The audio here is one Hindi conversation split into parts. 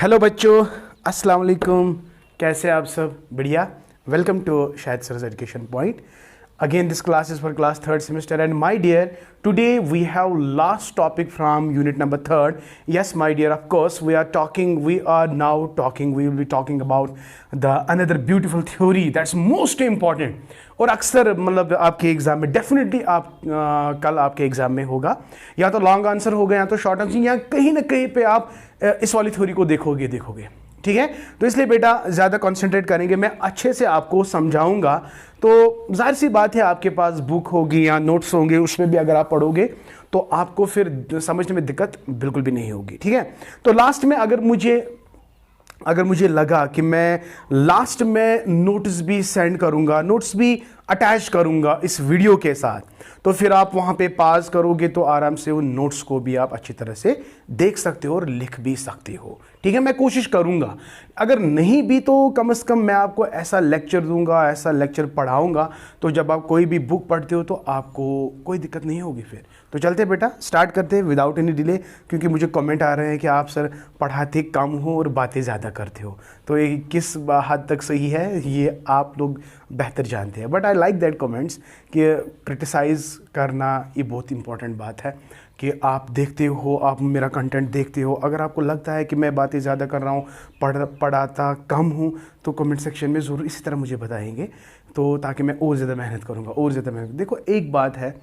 हेलो बच्चों, अस्सलाम वालेकुम। कैसे आप सब? बढ़िया। Welcome to Shahid sir's education point. Again, this class is for class third semester, and my dear, today we have last topic from unit number third. Yes, my dear, of course, we are talking, we will be talking about the another beautiful theory that's most important. और अक्सर मतलब आपके एग्जाम में डेफिनेटली कल आपके एग्जाम में होगा, या तो लॉन्ग आंसर होगा या तो शॉर्ट आंसर, या कहीं ना कहीं पे आप इस वाली थ्योरी को देखोगे। ठीक है, तो इसलिए बेटा ज़्यादा कंसंट्रेट करेंगे, मैं अच्छे से आपको समझाऊंगा। तो जाहिर सी बात है, आपके पास बुक होगी या नोट्स होंगे, उसमें भी अगर आप पढ़ोगे तो आपको फिर समझने में दिक्कत बिल्कुल भी नहीं होगी। ठीक है, तो लास्ट में अगर मुझे लगा कि मैं लास्ट में नोट्स भी सेंड करूंगा, नोट्स भी अटैच करूंगा इस वीडियो के साथ, तो फिर आप वहां पे पॉज करोगे तो आराम से उन नोट्स को भी आप अच्छी तरह से देख सकते हो और लिख भी सकते हो। ठीक है, मैं कोशिश करूंगा, अगर नहीं भी तो कम से कम मैं आपको ऐसा लेक्चर दूंगा, ऐसा लेक्चर पढ़ाऊंगा, तो जब आप कोई भी बुक पढ़ते हो तो आपको कोई दिक्कत नहीं होगी। फिर तो चलते बेटा, स्टार्ट करते हैं विदाउट एनी डिले, क्योंकि मुझे कमेंट आ रहे हैं कि आप सर पढ़ाते कम हो और बातें ज़्यादा करते हो। तो ये किस हद तक सही है ये आप लोग बेहतर जानते हैं, but I like that comments कि क्रिटिसाइज़ करना ये बहुत इंपॉर्टेंट बात है कि आप देखते हो, आप मेरा कंटेंट देखते हो। अगर आपको लगता है कि मैं बातें ज़्यादा कर रहा हूँ, पढ़ाता कम हूँ, तो कमेंट सेक्शन में ज़रूर इसी तरह मुझे बताएंगे, तो ताकि मैं और ज़्यादा मेहनत करूँगा, और ज़्यादा मेहनत। देखो, एक बात है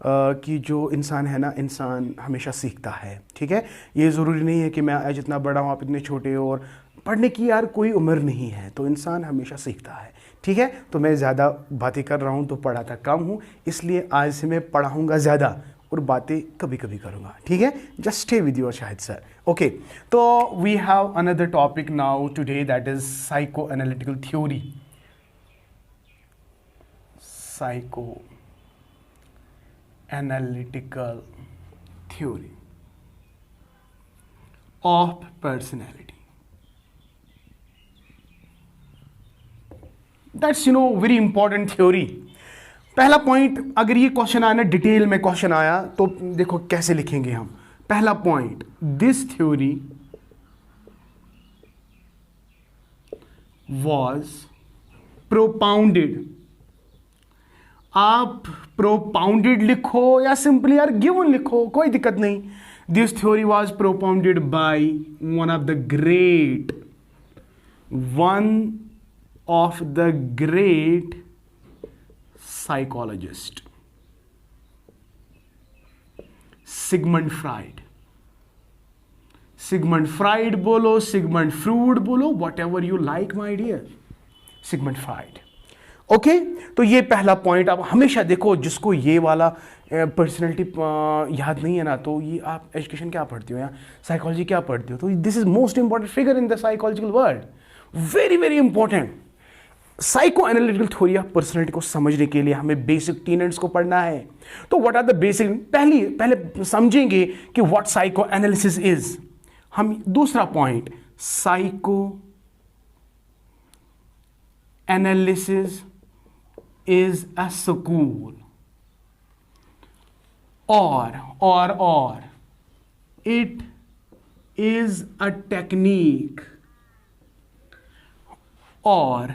कि जो इंसान है ना, इंसान हमेशा सीखता है। ठीक है, ये ज़रूरी नहीं है कि मैं जितना बड़ा हूँ आप इतने छोटे हो, और पढ़ने की यार कोई उम्र नहीं है, तो इंसान हमेशा सीखता है। ठीक है, तो मैं ज़्यादा बातें कर रहा हूँ तो पढ़ाता कम हूँ, इसलिए आज से मैं पढ़ाऊँगा ज़्यादा और बातें कभी कभी करूँगा। ठीक है, just stay with your Shahid sir. Okay, तो we have another topic now today, that is psycho analytical theory. Psycho analytical theory of personality. That's very important theory. पहला पॉइंट, अगर ये क्वेश्चन आया ना, डिटेल में क्वेश्चन आया, तो देखो कैसे लिखेंगे हम। पहला point, this theory was propounded। आप प्रोपाउंडेड लिखो या सिंपली यार गिवन लिखो, कोई दिक्कत नहीं। This theory was propounded by one of the great psychologist, Sigmund Freud. Sigmund Freud बोलो, सिगमंड फ्रूड बोलो, whatever you like my dear, Sigmund Freud. Okay, तो ये पहला पॉइंट आप हमेशा देखो। जिसको ये वाला पर्सनैलिटी याद नहीं है ना, तो ये आप एजुकेशन क्या पढ़ते हो या साइकोलॉजी क्या पढ़ते हो, तो this is most important figure in the psychological world, very very important. Psycho analytical theory of personality को समझने के लिए हमें बेसिक टीनेट्स को पढ़ना है। तो व्हाट आर द बेसिक, पहले समझेंगे कि व्हाट साइको एनालिसिस इज। हम दूसरा point, psycho analysis is a school or it is a technique or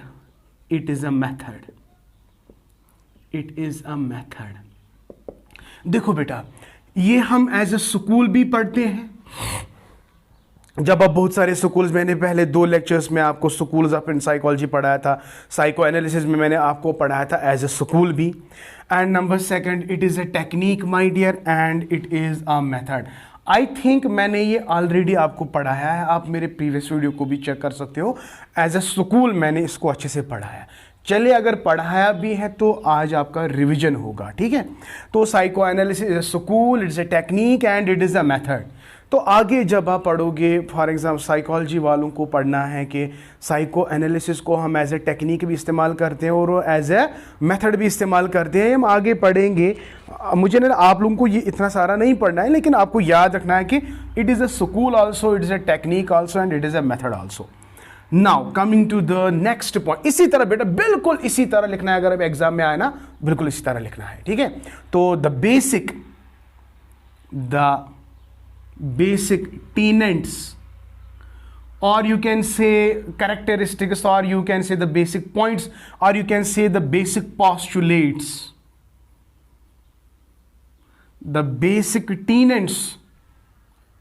it is a method, it is a method। देखो बेटा, ये हम एज ए स्कूल भी पढ़ते हैं। जब आप बहुत सारे स्कूल्स, मैंने पहले 2 लेक्चर्स में आपको स्कूल्स ऑफ साइकोलॉजी पढ़ाया था, साइको एनालिसिस में मैंने आपको पढ़ाया था एज ए स्कूल भी। And number second, it is a technique my dear and it is a method. I think मैंने ये ऑलरेडी आपको पढ़ाया है, आप मेरे प्रीवियस वीडियो को भी चेक कर सकते हो। एज ए स्कूल मैंने इसको अच्छे से पढ़ाया। चलिए, अगर पढ़ाया भी है तो आज आपका रिविजन होगा। ठीक है, तो psycho analysis is a school, it's a technique and it is a method. तो आगे जब आप पढ़ोगे, फॉर एग्जाम्पल साइकोलॉजी वालों को पढ़ना है कि साइको एनालिसिस को हम एज ए टेक्निक भी इस्तेमाल करते हैं और एज ए मेथड भी इस्तेमाल करते हैं, हम आगे पढ़ेंगे। मुझे ना आप लोगों को ये इतना सारा नहीं पढ़ना है, लेकिन आपको याद रखना है कि it is a school also, it is a technique also and it is a method also. Now coming to the next point, इसी तरह बेटा बिल्कुल इसी तरह लिखना है। अगर अब एग्जाम में आए ना, बिल्कुल इसी तरह लिखना है। ठीक है, तो the basic tenets or you can say characteristics, or you can say the basic points, or you can say the basic postulates, the basic tenets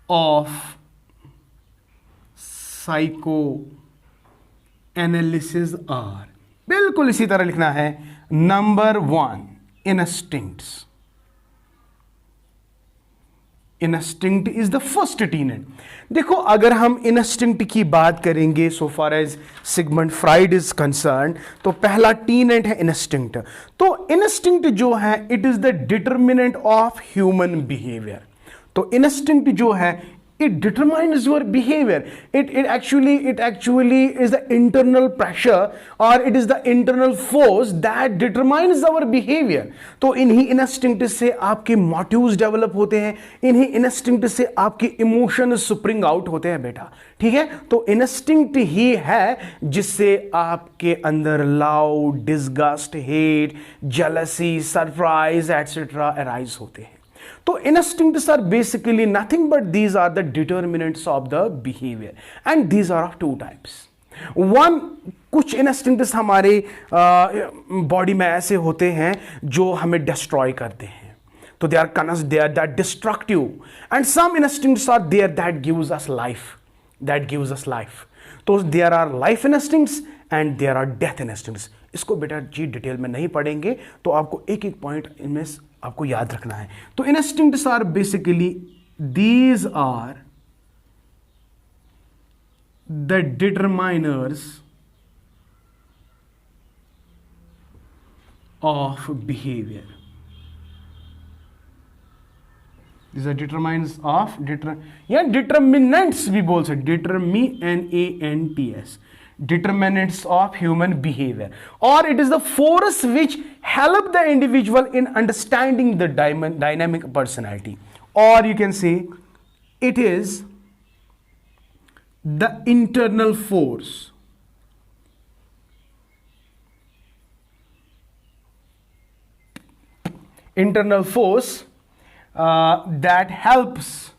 of psychoanalysis are, बिल्कुल इसी तरह लिखना है. Number 1, instincts. Instinct is the first tenet. देखो, अगर हम इंस्टिंक्ट की बात करेंगे so far as Sigmund Freud is concerned, तो पहला टीनेट है इंस्टिंक्ट. तो इंस्टिंक्ट जो है it is the determinant of human behaviour. तो इंस्टिंक्ट जो है it determines your behavior. It actually is the internal pressure, or it is the internal force that determines our behavior. तो इन्हीं इंस्टिंक्ट से आपके मोटिव्स डेवलप होते हैं, इन्हीं इंस्टिंक्ट से आपके इमोशंस स्प्रिंग आउट होते हैं बेटा. ठीक है, तो इंस्टिंक्ट ही है जिससे आपके अंदर love, disgust, hate, jealousy, surprise etcetera arise होते हैं. तो instincts are basically nothing but these are the determinants of the behavior, and these are of two types. One, कुछ instincts हमारे बॉडी में ऐसे होते हैं जो हमें डिस्ट्रॉय करते हैं, तो they are that destructive, and some instincts are there that gives us life. तो there are life instincts and there are death instincts. इसको बेटा जी डिटेल में नहीं पढ़ेंगे, तो आपको एक एक पॉइंट इनमें आपको याद रखना है. तो instincts are basically these are the determinants of behaviour. These are determinants of determinants भी बोल सकते, determinants, determinants of human behavior, or it is the force which help the individual in understanding the dynamic personality, or you can say it is the internal force that helps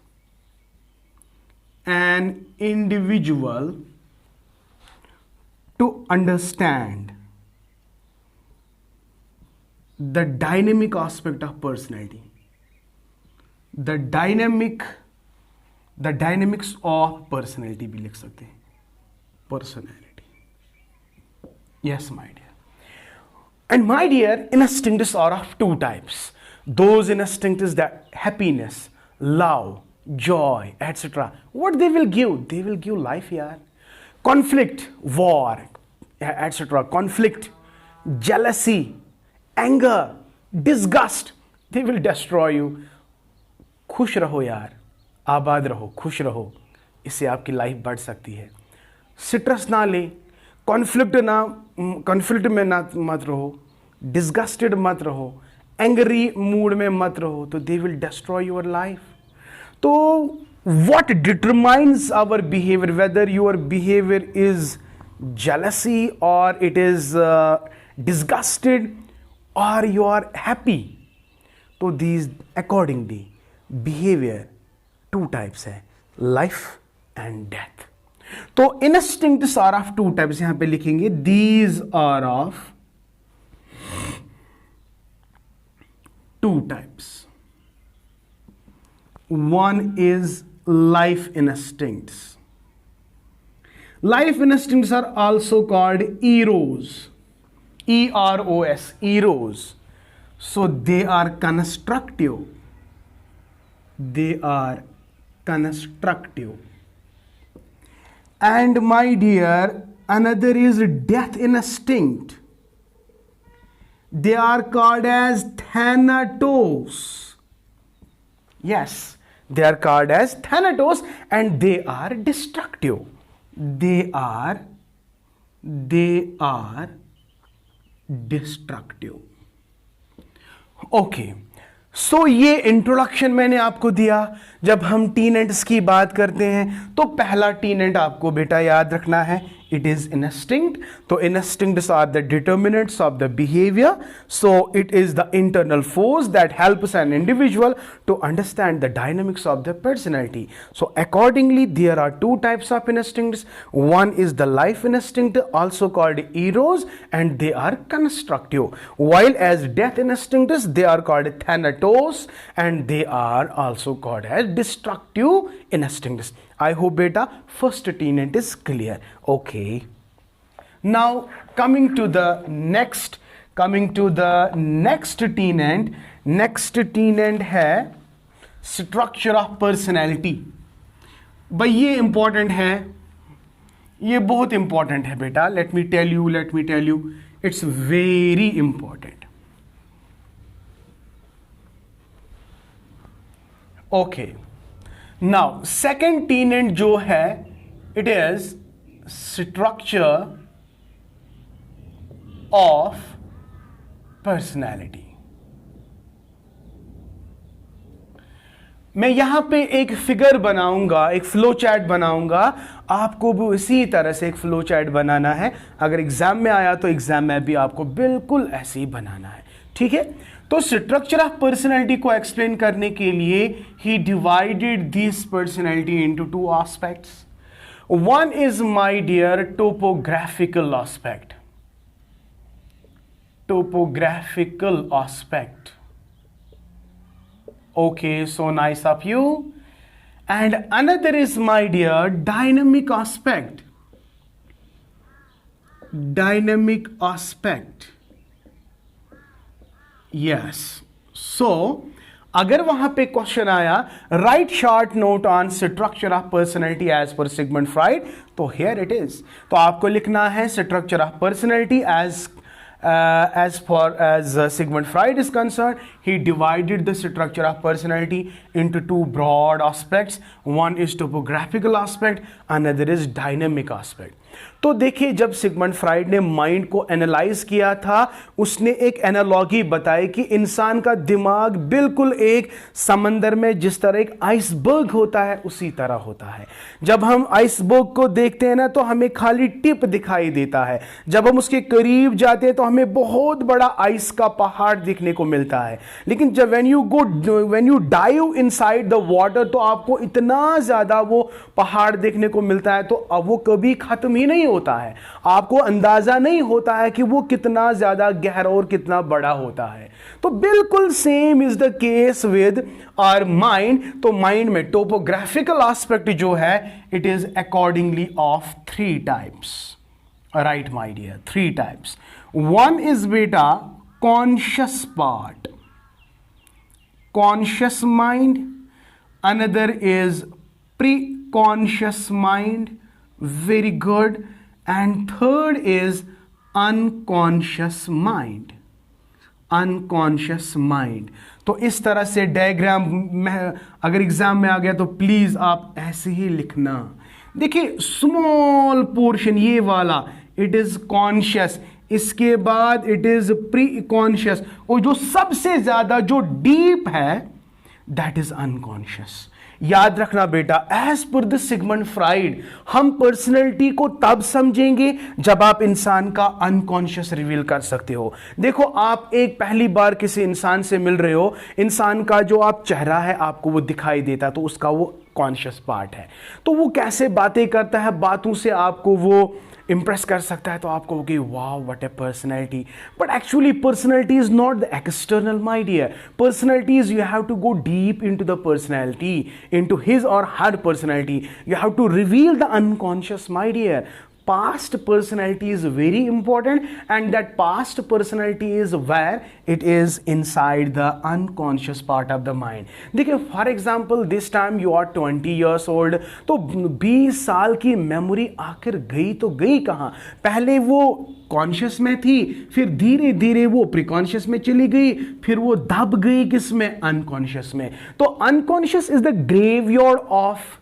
an individual to understand the dynamic aspect of personality, the dynamics of personality भी लिख सकते हैं, personality. Yes, my dear. And my dear, instincts are of two types. Those instincts that happiness, love, joy, etc. What they will give? They will give life, yaar. Conflict, war, etc. Conflict, jealousy, anger, disgust, they will destroy you. खुश रहो यार, आबाद रहो, खुश रहो, इससे आपकी लाइफ बढ़ सकती है. स्ट्रेस ना ले, कॉन्फ्लिक्ट में ना मत रहो, डिस्गस्टेड मत रहो, एंग्री मूड में मत रहो, तो they will destroy your life. तो what determines our behavior, whether your behavior is jealousy or it is disgusted or you are happy, तो these accordingly behavior two types है, life and death. तो instincts are of two types, यहां पे लिखेंगे these are of two types. One is life instincts. Life instincts are also called eros, E-R-O-S, eros. So they are constructive. And my dear, another is death instinct. They are called as thanatos. Yes, they are called as thanatos, and they are destructive. They are destructive. Okay, सो ये इंट्रोडक्शन मैंने आपको दिया. जब हम टीनेट्स की बात करते हैं तो पहला टीनेट आपको बेटा याद रखना है It is instinct. So instincts are the determinants of the behavior. So it is the internal force that helps an individual to understand the dynamics of their personality. So accordingly, there are two types of instincts. One is the life instinct, also called eros, and they are constructive. While as death instincts, they are called thanatos, and they are also called as destructive instincts. I hope beta first tenet is clear. Okay. Now coming to the next tenet. Next tenet है structure of personality. भाई ये important है, ये बहुत important है बेटा. Let me tell you, it's very important. Okay. Now second tenet जो है, it is structure of personality. मैं यहां पे एक फिगर बनाऊंगा, एक फ्लो चार्ट बनाऊंगा. आपको भी इसी तरह से एक फ्लो चार्ट बनाना है. अगर एग्जाम में आया तो एग्जाम में भी आपको बिल्कुल ऐसे ही बनाना है. ठीक है. तो स्ट्रक्चर ऑफ पर्सनैलिटी को एक्सप्लेन करने के लिए he divided this personality into two aspects. One is my dear topographical aspect. Topographical aspect. Okay, so nice of you. And another is, my dear, dynamic aspect. Dynamic aspect. Yes. So अगर वहां पे क्वेश्चन आया write short note on structure of personality as per Sigmund Freud, तो हियर इट इज. तो आपको लिखना है structure of personality as far as Sigmund Freud is concerned, he divided the structure of personality into two broad aspects. One is topographical aspect, another is dynamic aspect. तो देखिए, जब सिगमंड फ्राइड ने माइंड को एनालाइज किया था, उसने एक एनालॉजी बताई कि इंसान का दिमाग बिल्कुल एक समंदर में जिस तरह एक आइसबर्ग होता है उसी तरह होता है. जब हम आइसबर्ग को देखते हैं ना तो हमें खाली टिप दिखाई देता है. जब हम उसके करीब जाते हैं तो हमें बहुत बड़ा आइस का पहाड़ दिखने को मिलता है. लेकिन जब when you dive inside the water तो आपको इतना ज्यादा वो पहाड़ देखने को मिलता है, तो अब वो कभी खत्म ही नहीं होता है. आपको अंदाजा नहीं होता है कि वो कितना ज्यादा गहरा और कितना बड़ा होता है. तो बिल्कुल same is the case with our mind. तो माइंड में टोपोग्राफिकल एस्पेक्ट जो है, it is accordingly of 3 types. Right my dear, 3 types. One is beta conscious part, conscious mind. Another is pre-conscious mind, very good. And third is unconscious mind, unconscious mind. तो इस तरह से डायग्राम में अगर एग्जाम में आ गया तो प्लीज आप ऐसे ही लिखना. देखिए, स्मॉल पोर्शन ये वाला इट इज कॉन्शियस, इसके बाद इट इज प्री कॉन्शियस, और जो सबसे ज्यादा जो डीप है दैट इज अनकॉन्शियस. याद रखना बेटा, as per the Sigmund Freud हम पर्सनैलिटी को तब समझेंगे जब आप इंसान का अनकॉन्शियस रिवील कर सकते हो. देखो, आप एक पहली बार किसी इंसान से मिल रहे हो, इंसान का जो आप चेहरा है आपको वो दिखाई देता है, तो उसका वो कॉन्शियस पार्ट है. तो वो कैसे बातें करता है, बातों से आपको वो इंप्रेस कर सकता है, तो आपको कि वाह what a personality. But actually personality is not the external my dear. Personality is you have to go deep into the personality, into his or her personality. You have to reveal the unconscious my dear. Past personality is very important, and that past personality is where it is inside the unconscious part of the mind. देखिए, for example this time you are 20 years old, तो 20 साल की मेमोरी आखिर गई तो गई कहाँ. पहले वो कॉन्शियस में थी, फिर धीरे धीरे वो प्रीकॉन्शियस में चली गई, फिर वो दब गई किस में, अनकॉन्शियस में. तो unconscious is the graveyard of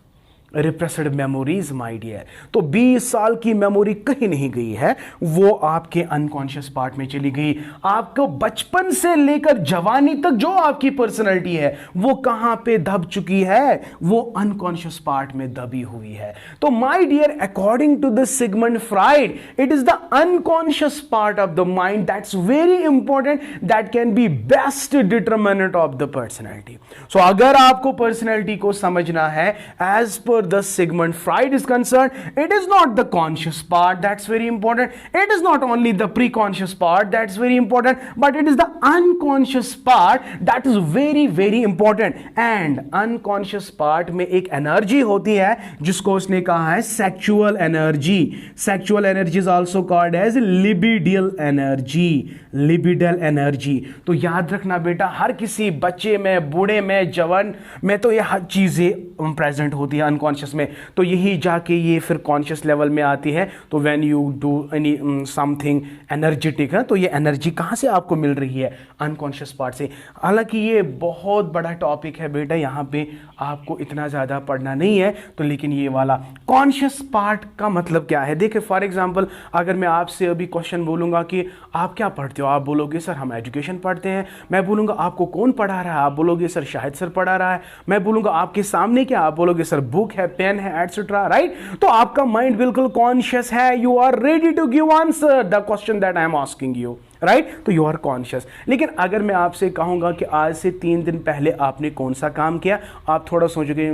repressed memories my dear. तो 20 साल की मेमोरी कहीं नहीं गई है, वो आपके अनकॉन्शियस पार्ट में चली गई। आपको बचपन से लेकर जवानी तक जो आपकी पर्सनैलिटी है वो कहां पे दब चुकी है, वो अनकॉन्शियस पार्ट में दबी हुई है। तो my dear, according to the Sigmund Freud, it is the unconscious part of the mind that's very important, that can be best determinant of the personality. So अगर आपको पर्सनैलिटी को समझना है as per the Sigmund Freud is concerned, it is not the conscious part that's very important, it is not only the preconscious part that's very important, but it is the unconscious part that is very very important. And unconscious part में एक एनर्जी होती है जिसको उसने कहा है sexual energy. Sexual energy is also called as libidinal energy, libidinal energy. तो याद रखना बेटा, हर किसी बच्चे में, बूढ़े में, जवान में तो ये हर चीजें प्रेजेंट होती है अनकॉन्शियस में। तो यही जाके ये फिर कॉन्शियस लेवल में आती है। तो when you do any something energetic है, तो ये एनर्जी कहाँ से आपको मिल रही है? अनकॉन्शियस पार्ट से। हालांकि ये बहुत बड़ा टॉपिक है बेटा, यहाँ पे आपको इतना ज़्यादा पढ़ना नहीं है। तो लेकिन ये वाला कॉन्शियस पार्ट का मतलब क्या है? देखिए फॉर एग्जाम्पल, अगर मैं आपसे अभी क्वेश्चन बोलूँगा कि आप क्या पढ़ते हो, आप बोलोगे सर हम एजुकेशन पढ़ते हैं। मैं बोलूँगा आपको कौन पढ़ा रहा है, आप बोलोगे सर शाहिद सर पढ़ा रहा है। मैं बोलूँगा आपके सामने क्या, आप बोलोगे सर बुक है, पेन है, एटसेट्रा, राइट। तो आपका माइंड बिल्कुल कॉन्शियस है, you are ready to give answer the question that I am asking you, right. तो यू आर कॉन्शियस। लेकिन अगर मैं आपसे कहूंगा कि आज से 3 दिन पहले आपने कौन सा काम किया, आप थोड़ा सोचोगे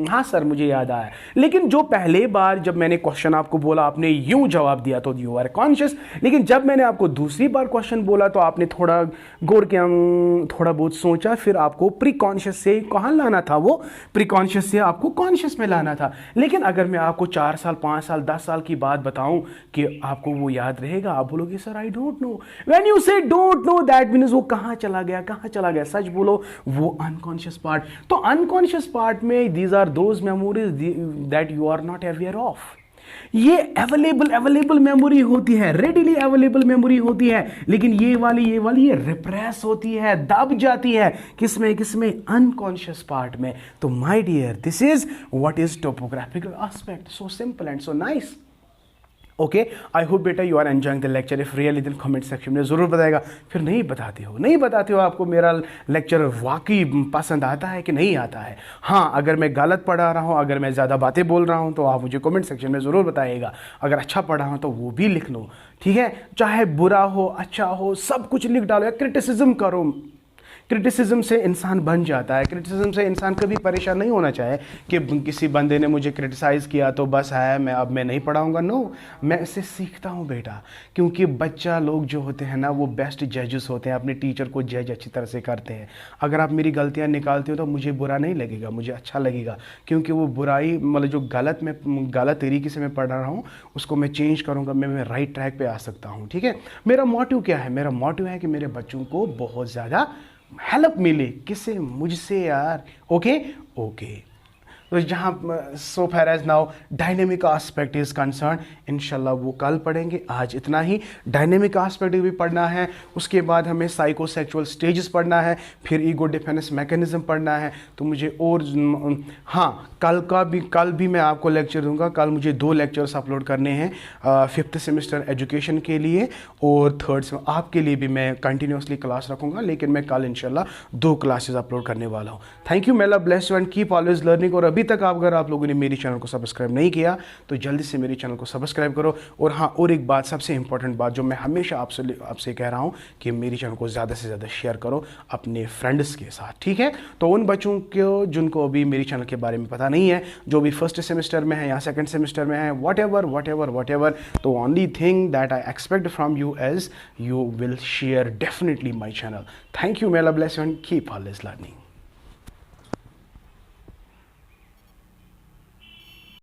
हाँ सर मुझे याद आया। लेकिन जो पहले बार जब मैंने क्वेश्चन आपको बोला आपने यूं जवाब दिया तो यू आर कॉन्शियस। लेकिन जब मैंने आपको दूसरी बार क्वेश्चन बोला तो आपने थोड़ा गौर किया, थोड़ा बहुत सोचा, फिर आपको प्री कॉन्शियस से कहाँ लाना था, वो प्री कॉन्शियस से आपको कॉन्शियस में लाना था। लेकिन अगर मैं आपको 4 साल 5 साल 10 साल की बात बताऊं कि आपको वो याद रहेगा, आप बोलोगे sir I don't know. When you say don't know, that means वो कहाँ चला गया, कहाँ चला गया? सच बोलो, वो अनकॉन्शियस पार्ट। तो अनकॉन्शियस पार्ट में these are those memories that you are not aware of। ये अवेलेबल मेमोरी होती है, रेडिली अवेलेबल मेमोरी होती है। लेकिन ये वाली ये रिप्रेस होती है, दब जाती है। किसमें? अनकॉन्शियस पार्ट में। तो my dear, this is what is topographical aspect. So simple and so nice. Okay, I hope बेटा you are enjoying the lecture. If really then comment section में ज़रूर बताएगा। फिर नहीं बताते हो आपको मेरा लेक्चर वाकई पसंद आता है कि नहीं आता है। हाँ, अगर मैं गलत पढ़ा रहा हूँ, अगर मैं ज़्यादा बातें बोल रहा हूँ तो आप मुझे कमेंट सेक्शन में ज़रूर बताइएगा। अगर अच्छा पढ़ा हूँ तो वो भी लिख लो, ठीक है। चाहे बुरा हो अच्छा हो, सब कुछ लिख डालो या क्रिटिसिज्म करो। क्रिटिसिज्म से इंसान बन जाता है। क्रिटिसिज्म से इंसान कभी परेशान नहीं होना चाहे कि किसी बंदे ने मुझे क्रिटिसाइज़ किया तो बस है मैं नहीं पढ़ाऊँगा। नो, मैं इससे सीखता हूँ बेटा। क्योंकि बच्चा लोग जो होते हैं ना, वो बेस्ट जजेस होते हैं, अपने टीचर को जज अच्छी तरह से करते हैं। अगर आप मेरी गलतियाँ निकालते हो तो मुझे बुरा नहीं लगेगा, मुझे अच्छा लगेगा। क्योंकि वो बुराई मतलब जो गलत तरीके से मैं पढ़ रहा हूँ उसको मैं चेंज करूँगा, मैं राइट ट्रैक पर आ सकता हूँ, ठीक है। मेरा मोटिव क्या है? मेरा मोटिव है कि मेरे बच्चों को बहुत ज़्यादा हेल्प मिले। किससे? मुझसे यार। ओके। तो जहाँ so far as now dynamic aspect is concerned, इंशाल्लाह वो कल पढ़ेंगे। आज इतना ही। डायनेमिक एस्पेक्ट भी पढ़ना है, उसके बाद हमें साइकोसेक्सुअल स्टेजेस पढ़ना है, फिर ईगो डिफेंस मैकेनिज्म पढ़ना है। तो मुझे और हाँ, कल भी मैं आपको लेक्चर दूंगा। कल मुझे 2 लेक्चर्स अपलोड करने हैं 5th सेमेस्टर एजुकेशन के लिए और 3rd आपके लिए भी मैं कंटिन्यूसली क्लास रखूँगा। लेकिन मैं कल इंशाल्लाह 2 क्लासेस अपलोड करने वाला हूँ। Thank you, may Allah bless you and keep always learning. और अभी तक अगर आप लोगों ने मेरी चैनल को सब्सक्राइब नहीं किया तो जल्दी से मेरे चैनल को सब्सक्राइब करो। और हाँ, और एक बात, सबसे इंपॉर्टेंट बात जो मैं हमेशा आपसे कह रहा हूँ कि मेरी चैनल को ज़्यादा से ज़्यादा शेयर करो अपने फ्रेंड्स के साथ, ठीक है। तो उन बच्चों को जिनको अभी मेरी चैनल के बारे में पता नहीं है, जो भी 1st सेमेस्टर में है या 2nd सेमेस्टर में है, वट एवर, तो only thing that I expect from you as you will share definitely my channel. Thank you, may Allah bless you and keep always learning.